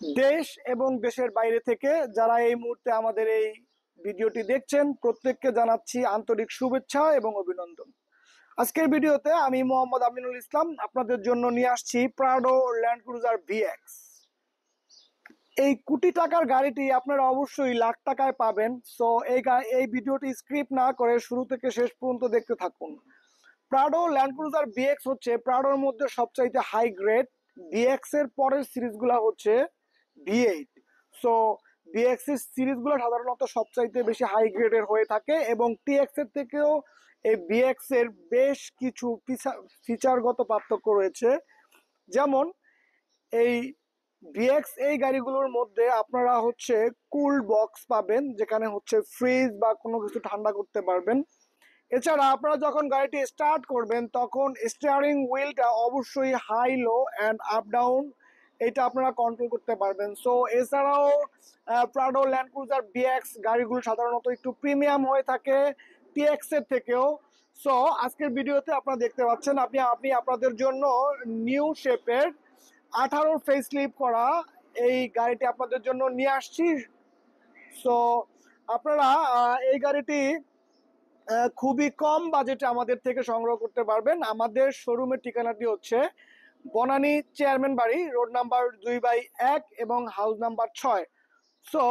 দেশ এবং দেশের বাইরে থেকে যারা এই মুহূর্তে আমাদের এই ভিডিওটি দেখছেন প্রত্যেককে জানাচ্ছি আন্তরিক শুভেচ্ছা এবং অভিনন্দন। আজকের ভিডিওতে আমি মোহাম্মদ আমিনুল ইসলাম আপনাদের জন্য নিয়ে আসছি প্রাডো ল্যান্ড ক্রুজার ভিএক্স। এই কোটি টাকার গাড়িটি আপনারা অবশ্যই লাখ টাকায় পাবেন। সো এই ভিডিওটি স্ক্রিপ্ট না করে শুরু থেকে শেষ পর্যন্ত দেখতে থাকুন। প্রাডো ল্যান্ড ক্রুজার ভিএক্স হচ্ছে প্রাডোর মধ্যে সবচাইতে হাই গ্রেড। ভিএক্স এর পরের সিরিজগুলো হচ্ছে ভি8। সো ভিএক্স এর সিরিজগুলো সাধারণত সবচাইতে বেশি হাই গ্রেডের হয়ে থাকে এবং টিএক্স এর থেকেও এই ভিএক্স এর বেশ কিছু ফিচারগত পার্থক্য রয়েছে। যেমন এই ভিএক্স এই গাড়িগুলোর মধ্যে আপনারা হচ্ছে কুল বক্স পাবেন, যেখানে হচ্ছে ফ্রিজ বা কোনো কিছু ঠান্ডা করতে পারবেন। এছাড়া আপনারা যখন গাড়িটি স্টার্ট করবেন তখন স্টিয়ারিং হুইলটা অবশ্যই high low and up down এটা আপনারা কন্ট্রোল করতে পারবেন। সো এছাড়াও প্রাডো ল্যান্ড ক্রুজার ভিএক্স গাড়িগুলো সাধারণত একটু প্রিমিয়াম হয়ে থাকে টিএক্স এর থেকেও। সো আজকের ভিডিওতে আপনারা দেখতে পাচ্ছেন আমি আপনাদের জন্য নিউ শেপের 18 ফেসলিফট করা এই গাড়িটি আপনাদের জন্য নিয়ে আসছি। সো আপনারা এই গাড়িটি খুবই কম বাজেটে আমাদের থেকে সংগ্রহ করতে পারবেন। আমাদের শোরুমের ঠিকানাটি হচ্ছে বনানী চেয়ারম্যান বাড়ি, রোড নাম্বার 2/1 এবং হাউস নাম্বার 6। সো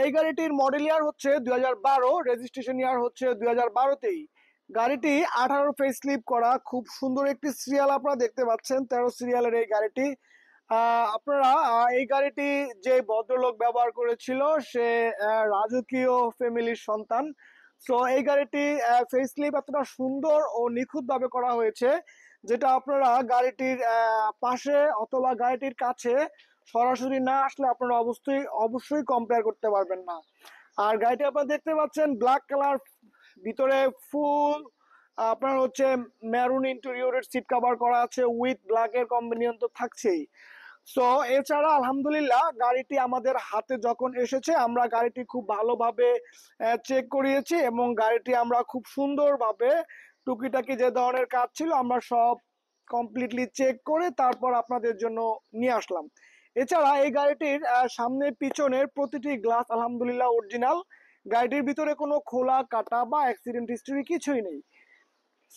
এই গাড়িটির মডেল ইয়ার হচ্ছে 2012, রেজিস্ট্রেশন ইয়ার হচ্ছে 2012তেই। গাড়িটি 18 ফেসলিফট করা, খুব সুন্দর একটি সিরিয়াল আপনারা দেখতে পাচ্ছেন, 13 সিরিয়ালের এই গাড়িটি। আপনারা এই গাড়িটি যে ভদ্রলোক ব্যবহার করেছিল সে রাজকীয় ফ্যামিলির সন্তান। সো এই গাড়িটি ফেসলিফট এতটা সুন্দর ও নিখুঁতভাবে করা হয়েছে যেটা আপনারা গাড়িটির পাশে অথবা গাড়িটির কাছে সরাসরি না আসলে আপনারা অবশ্যই কম্পেয়ার করতে পারবেন না। আর গাড়িটি আপনারা দেখতে পাচ্ছেন ব্ল্যাক কালার, ভিতরে ফুল আপনার হচ্ছে মেরুন ইন্টেরিয়রের সিট কভার করা আছে, উইথ ব্ল্যাক এর কম্বিনেশন তো থাকছেই। সো এছাড়া আলহামদুলিল্লাহ গাড়িটি আমাদের হাতে যখন এসেছে আমরা গাড়িটি খুব ভালোভাবে চেক করিয়েছি এবং গাড়িটি আমরা খুব সুন্দরভাবে টুকিটাকি যে ধরনের কাজ ছিল আমরা সব কমপ্লিটলি চেক করে তারপর আপনাদের জন্য নিয়ে আসলাম। এছাড়া এই গাড়িটির সামনে পিছনের প্রতিটি গ্লাস আলহামদুলিল্লাহ অরিজিনাল। গাড়িটির ভিতরে কোনো খোলা কাটা বা অ্যাক্সিডেন্ট হিস্ট্রি কিছুই নেই।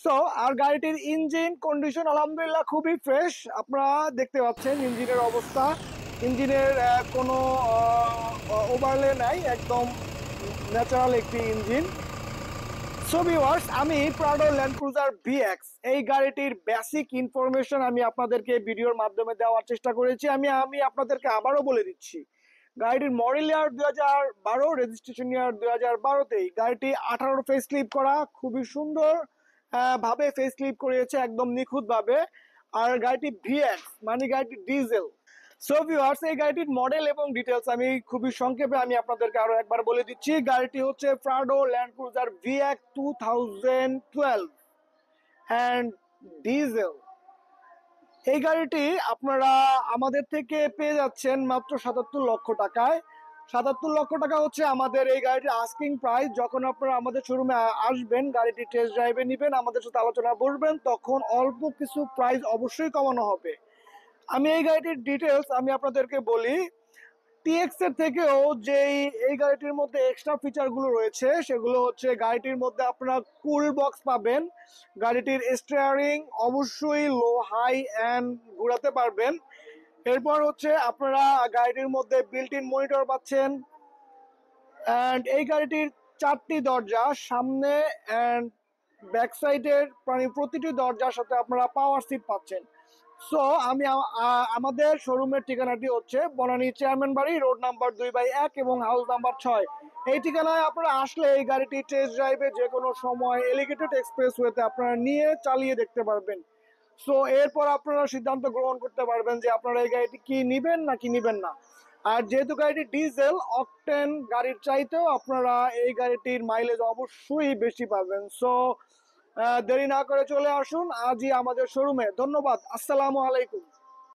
সো আর গাড়িটির ইঞ্জিন কন্ডিশন আলহামদুলিল্লাহ খুবই ফ্রেশ। আপনারা দেখতে পাচ্ছেন ইঞ্জিনের অবস্থা, ইঞ্জিনের কোনো ওভারলে নাই, একদম ন্যাচারাল একটি ইঞ্জিন। সো ভিউয়ার্স, আমি প্রাডো ল্যান্ড ক্রুজার ভিএক্স এই গাড়িটির বেসিক ইনফরমেশন আমি আপনাদেরকে ভিডিওর মাধ্যমে দেওয়ার চেষ্টা করেছি। আমি আপনাদেরকে আবারও বলে দিচ্ছি, গাড়িটির মডেল ইয়ার 2012, রেজিস্ট্রেশন ইয়ার 2012তেই। গাড়িটি 18 ফেসলিফট করা, খুবই সুন্দর ভাবে ফেসলিফট করেছে, একদম নিখুঁত ভাবে। আর গাড়িটি ভিএক্স মানে গাড়িটি ডিজেল। সো ভিউয়ার্স, এই গাড়িটির মডেল এবং ডিটেলস আমি খুবই সংক্ষেপে আমি আপনাদেরকে আরো একবার বলে দিচ্ছি। গাড়িটি হচ্ছে Prado land cruiser VX 2012 and diesel. এই গাড়িটি আপনারা আমাদের থেকে পেয়ে যাচ্ছেন মাত্র 77 লক্ষ টাকায়। 77 লক্ষ টাকা হচ্ছে আমাদের এই গাড়িটির আস্কিং প্রাইস। যখন আপনারা আমাদের শোরুমে আসবেন, গাড়িটি টেস্ট ড্রাইভে নেবেন, আমাদের সাথে আলোচনা বসবেন, তখন অল্প কিছু প্রাইস অবশ্যই কমানো হবে। আমি এই গাড়িটির ডিটেলস আমি আপনাদেরকে বলি। টিএক্স এর থেকেও যে এই গাড়িটির মধ্যে এক্সট্রা ফিচার গুলো রয়েছে সেগুলো হচ্ছে গাড়িটির মধ্যে আপনারা কুল বক্স পাবেন, গাড়িটির স্টিয়ারিং অবশ্যই লো হাই এন্ড ঘোরাতে পারবেন। এরপর হচ্ছে আপনারা গাড়িটির মধ্যে বিল্ট ইন মনিটর পাচ্ছেন এন্ড এই গাড়িটির 4টি দরজা, সামনে এন্ড ব্যাক সাইডের প্রতিটি দরজার সাথে আপনারা পাওয়ার সিট পাচ্ছেন। সো আমাদের শোরুমের ঠিকানাটি হচ্ছে বনানী চেয়ারম্যান বাড়ি, রোড নাম্বার 2/1 এবং হাউস নাম্বার 6। এই ঠিকানায় আপনারা আসলে এই গাড়িটি টেস্ট ড্রাইভে যে কোনো সময় এলিগেটেড এক্সপ্রেস ওয়েতে আপনারা নিয়ে চালিয়ে দেখতে পারবেন। সো এরপর আপনারা সিদ্ধান্ত গ্রহণ করতে পারবেন যে আপনারা এই গাড়িটি কি নিবেন নাকি নিবেন না। আর যেহেতু গাড়িটি ডিজেল অকটেন গাড়ির চাইতেও আপনারা এই গাড়িটির মাইলেজ অবশ্যই বেশি পাবেন। সো দেরি না করে চলে আসুন আজই আমাদের শোরুমে। ধন্যবাদ, আসসালামু আলাইকুম।